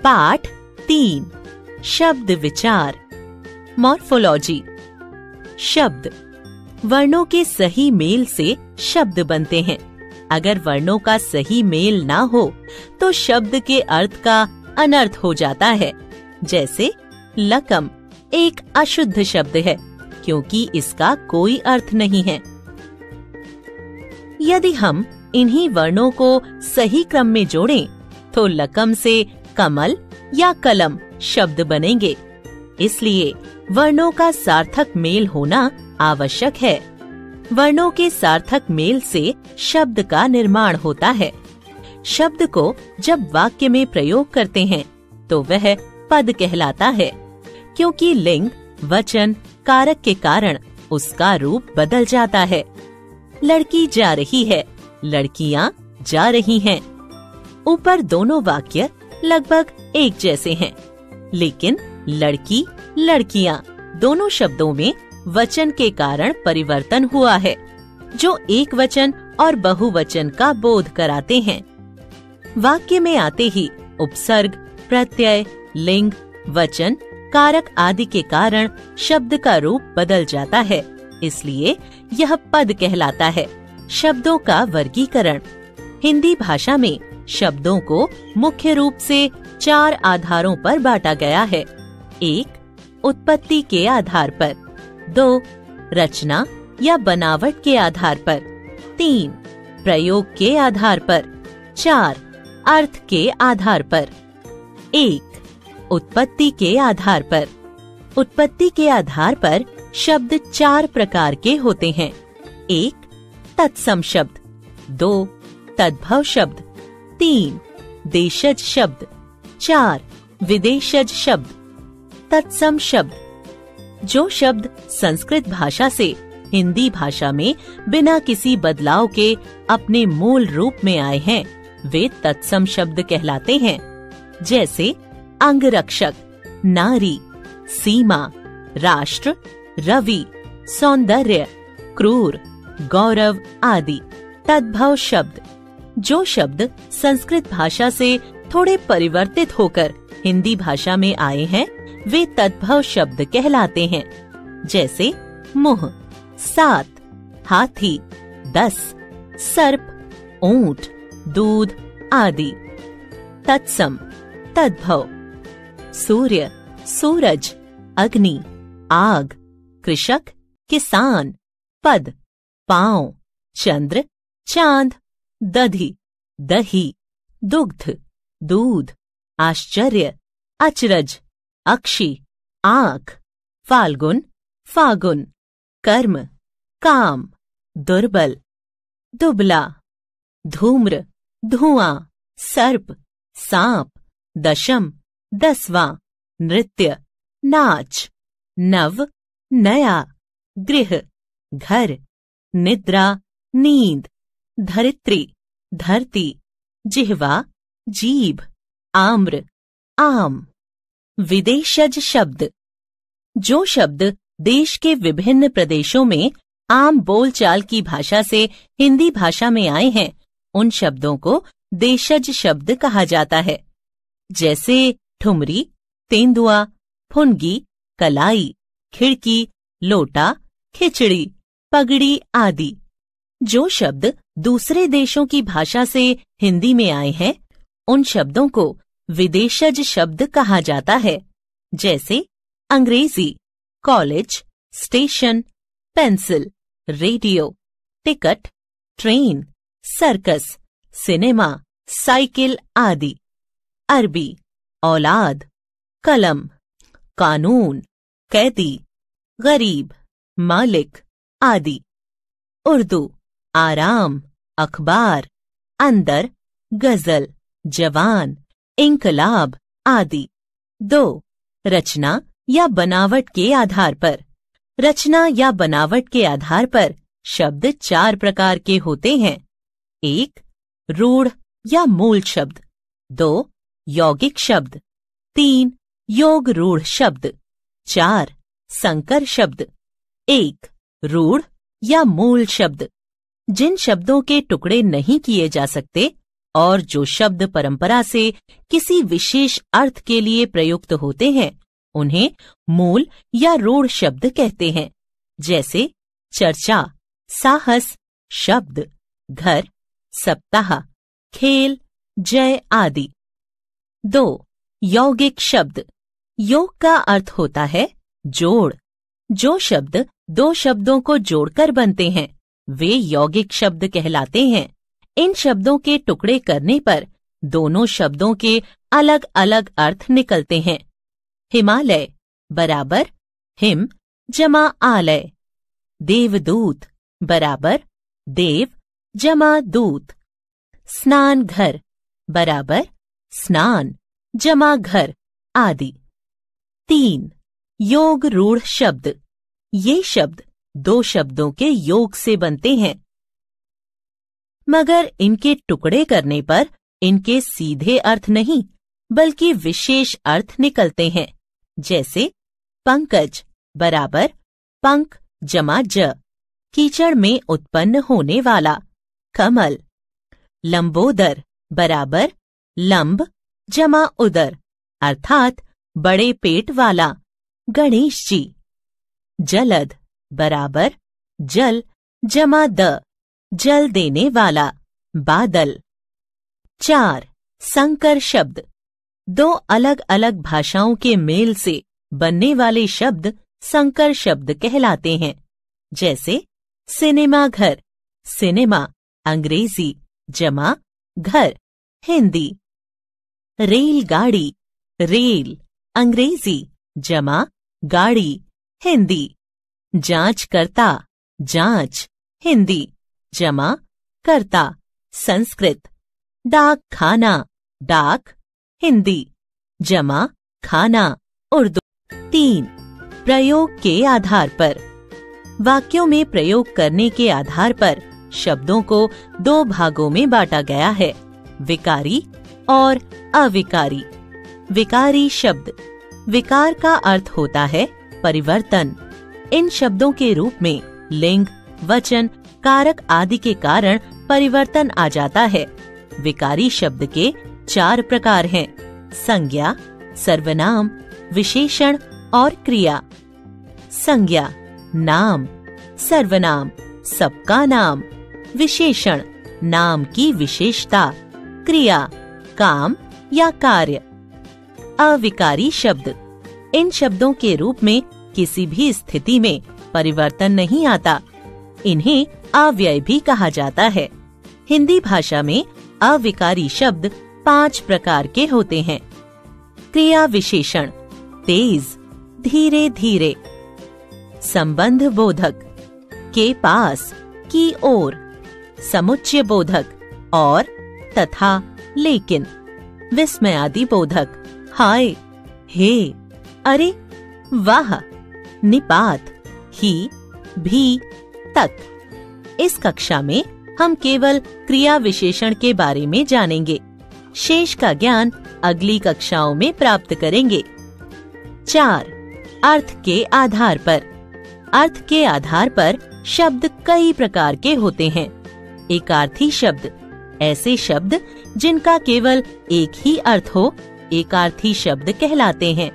पाठ 3 शब्द विचार। मॉर्फोलॉजी। शब्द वर्णों के सही मेल से शब्द बनते हैं। अगर वर्णों का सही मेल ना हो तो शब्द के अर्थ का अनर्थ हो जाता है। जैसे लकम एक अशुद्ध शब्द है क्योंकि इसका कोई अर्थ नहीं है। यदि हम इन्हीं वर्णों को सही क्रम में जोड़ें तो लकम से कमल या कलम शब्द बनेंगे। इसलिए वर्णों का सार्थक मेल होना आवश्यक है। वर्णों के सार्थक मेल से शब्द का निर्माण होता है। शब्द को जब वाक्य में प्रयोग करते हैं तो वह पद कहलाता है, क्योंकि लिंग, वचन, कारक के कारण उसका रूप बदल जाता है। लड़की जा रही है, लड़कियां जा रही हैं। ऊपर दोनों वाक्य लगभग एक जैसे हैं, लेकिन लड़की, लड़कियां दोनों शब्दों में वचन के कारण परिवर्तन हुआ है, जो एक वचन और बहुवचन का बोध कराते हैं। वाक्य में आते ही उपसर्ग, प्रत्यय, लिंग, वचन, कारक आदि के कारण शब्द का रूप बदल जाता है। इसलिए यह पद कहलाता है। शब्दों का वर्गीकरण। हिंदी भाषा में शब्दों को मुख्य रूप से 4 आधारों पर बांटा गया है। 1. उत्पत्ति के आधार पर। 2. रचना या बनावट के आधार पर। 3. प्रयोग के आधार पर। 4. अर्थ के आधार पर। 1. उत्पत्ति के आधार पर। उत्पत्ति के आधार पर शब्द 4 प्रकार के होते हैं। 1. तत्सम शब्द। 2. तद्भव शब्द। 3. देशज शब्द। 4. विदेशज शब्द। तत्सम शब्द जो शब्द संस्कृत भाषा से हिंदी भाषा में बिना किसी बदलाव के अपने मूल रूप में आए हैं, वे तत्सम शब्द कहलाते हैं। जैसे अंगरक्षक, नारी, सीमा, राष्ट्र, रवि, सौंदर्य, क्रूर, गौरव आदि। तद्भव शब्द जो शब्द संस्कृत भाषा से थोड़े परिवर्तित होकर हिंदी भाषा में आए हैं, वे तद्भव शब्द कहलाते हैं। जैसे मुह, 7, हाथी, 10, सर्प, ऊंट, दूध आदि। तत्सम, तद्भव। सूर्य, सूरज, अग्नि, आग, कृषक, किसान, पद, पांव, चंद्र, चांद, दधि, दही, दुग्ध, दूध, आश्चर्य, अचरज, अक्षी, आंख, फाल्गुन, फागुन, कर्म, काम, दुर्बल, दुबला, धूम्र, धुआं, सर्प, सांप, दशम, 10वां, नृत्य, नाच, नव, नया, गृह, घर, निद्रा, नींद, धरित्री, धरती, जिह्वा, जीभ, आम्र, आम। विदेशज शब्द जो शब्द देश के विभिन्न प्रदेशों में आम बोलचाल की भाषा से हिंदी भाषा में आए हैं, उन शब्दों को देशज शब्द कहा जाता है। जैसे ठुमरी, तेंदुआ, फुनगी, कलाई, खिड़की, लोटा, खिचड़ी, पगड़ी आदि। जो शब्द दूसरे देशों की भाषा से हिंदी में आए हैं, उन शब्दों को विदेशज शब्द कहा जाता है। जैसे अंग्रेजी, college, station, pencil, radio, ticket, train, circus, cinema, cycle आदि। अरबी, औलाद, कलम, कानून, कैदी, गरीब, मालिक आदि। उर्दू, आराम, अखबार, अंदर, गजल, जवान, इंकलाब आदि। 2. रचना या बनावट के आधार पर। रचना या बनावट के आधार पर शब्द 4 प्रकार के होते हैं। 1. रूढ़ या मूल शब्द। 2. यौगिक शब्द। 3. योग रूढ़ शब्द। 4. संकर शब्द। 1. रूढ़ या मूल शब्द जिन शब्दों के टुकड़े नहीं किए जा सकते और जो शब्द परंपरा से किसी विशेष अर्थ के लिए प्रयुक्त होते हैं उन्हें मूल या रूढ़ शब्द कहते हैं, जैसे चर्चा, साहस, शब्द, घर, सप्ताह, खेल, जय आदि। 2. यौगिक शब्द। योग का अर्थ होता है जोड़। जो शब्द दो शब्दों को जोड़कर बनते हैं वे यौगिक शब्द कहलाते हैं। इन शब्दों के टुकड़े करने पर दोनों शब्दों के अलग अलग अर्थ निकलते हैं। हिमालय बराबर हिम जमा आलय। देवदूत बराबर देव जमा दूत। स्नान घर बराबर स्नान जमा घर आदि। 3. योग रूढ़ शब्द। ये शब्द दो शब्दों के योग से बनते हैं, मगर इनके टुकड़े करने पर इनके सीधे अर्थ नहीं बल्कि विशेष अर्थ निकलते हैं, जैसे पंकज बराबर पंख जमा ज, कीचड़ में उत्पन्न होने वाला। कमल। लंबोदर बराबर लंब जमा उदर, अर्थात बड़े पेट वाला। गणेश जी। जलद बराबर जल जमा द, जल देने वाला। बादल। 4. संकर शब्द। दो अलग अलग भाषाओं के मेल से बनने वाले शब्द संकर शब्द कहलाते हैं, जैसे सिनेमा घर, सिनेमा अंग्रेजी जमा घर हिंदी। रेलगाड़ी, रेल अंग्रेजी जमा गाड़ी हिंदी। जांचकर्ता, जांच हिंदी जमा कर्ता संस्कृत। डाक खाना, डाक हिंदी जमा खाना उर्दू। 3. प्रयोग के आधार पर। वाक्यों में प्रयोग करने के आधार पर शब्दों को दो भागों में बांटा गया है, विकारी और अविकारी। विकारी शब्द। विकार का अर्थ होता है परिवर्तन। इन शब्दों के रूप में लिंग, वचन, कारक आदि के कारण परिवर्तन आ जाता है। विकारी शब्द के 4 प्रकार हैं: संज्ञा, सर्वनाम, विशेषण और क्रिया। संज्ञा नाम, सर्वनाम सबका नाम, विशेषण नाम की विशेषता, क्रिया काम या कार्य। अविकारी शब्द। इन शब्दों के रूप में किसी भी स्थिति में परिवर्तन नहीं आता। इन्हें अव्यय भी कहा जाता है। हिंदी भाषा में अविकारी शब्द 5 प्रकार के होते हैं। क्रिया विशेषण तेज, धीरे धीरे। संबंध बोधक के पास, की ओर। समुच्चय बोधक और, तथा, लेकिन। विस्मयादि बोधक हाय, हे, अरे, वाह, निपात, ही, भी, तक। इस कक्षा में हम केवल क्रिया विशेषण के बारे में जानेंगे। शेष का ज्ञान अगली कक्षाओं में प्राप्त करेंगे। 4. अर्थ के आधार पर। अर्थ के आधार पर शब्द कई प्रकार के होते हैं। एकार्थी शब्द। ऐसे शब्द जिनका केवल एक ही अर्थ हो एकार्थी शब्द कहलाते हैं।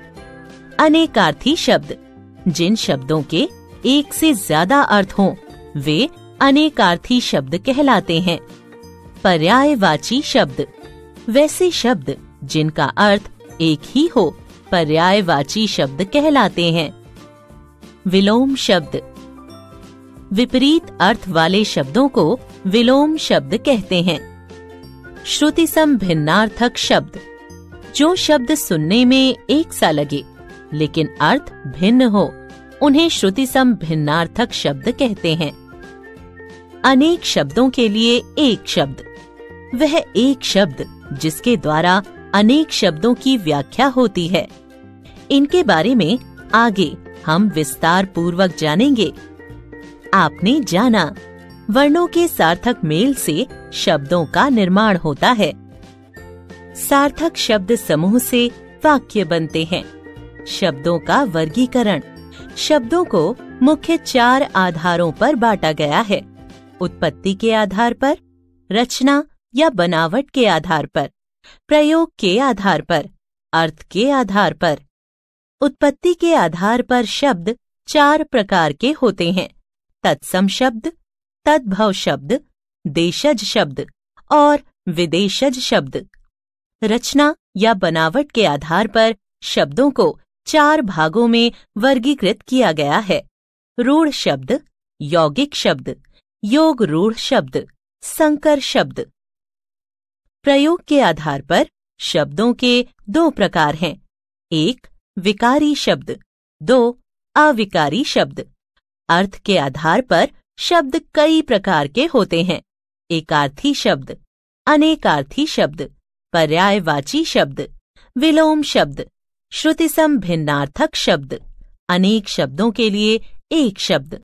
अनेकार्थी शब्द। जिन शब्दों के एक से ज्यादा अर्थ हों वे अनेकार्थी शब्द कहलाते हैं। पर्यायवाची शब्द। वैसे शब्द जिनका अर्थ एक ही हो पर्यायवाची शब्द कहलाते हैं। विलोम शब्द। विपरीत अर्थ वाले शब्दों को विलोम शब्द कहते हैं। श्रुतिसम भिन्नार्थक शब्द। जो शब्द सुनने में एक सा लगे लेकिन अर्थ भिन्न हो उन्हें श्रुतिसम भिन्नार्थक शब्द कहते हैं। अनेक शब्दों के लिए एक शब्द। वह एक शब्द जिसके द्वारा अनेक शब्दों की व्याख्या होती है। इनके बारे में आगे हम विस्तार पूर्वक जानेंगे। आपने जाना, वर्णों के सार्थक मेल से शब्दों का निर्माण होता है। सार्थक शब्द समूह से वाक्य बनते हैं। शब्दों का वर्गीकरण। शब्दों को मुख्य 4 आधारों पर बांटा गया है: उत्पत्ति के आधार पर, रचना या बनावट के आधार पर, प्रयोग के आधार पर, अर्थ के आधार पर। उत्पत्ति के आधार पर शब्द 4 प्रकार के होते हैं: तत्सम शब्द, तद्भव शब्द, देशज शब्द और विदेशज शब्द। रचना या बनावट के आधार पर शब्दों को 4 भागों में वर्गीकृत किया गया है: रूढ़ शब्द, यौगिक शब्द, योग रूढ़ शब्द, संकर शब्द। प्रयोग के आधार पर शब्दों के 2 प्रकार हैं: 1 विकारी शब्द, 2 अविकारी शब्द। अर्थ के आधार पर शब्द कई प्रकार के होते हैं: एकार्थी शब्द, अनेकार्थी शब्द, पर्यायवाची शब्द, विलोम शब्द, श्रुतिसम भिन्नार्थक शब्द, अनेक शब्दों के लिए एक शब्द।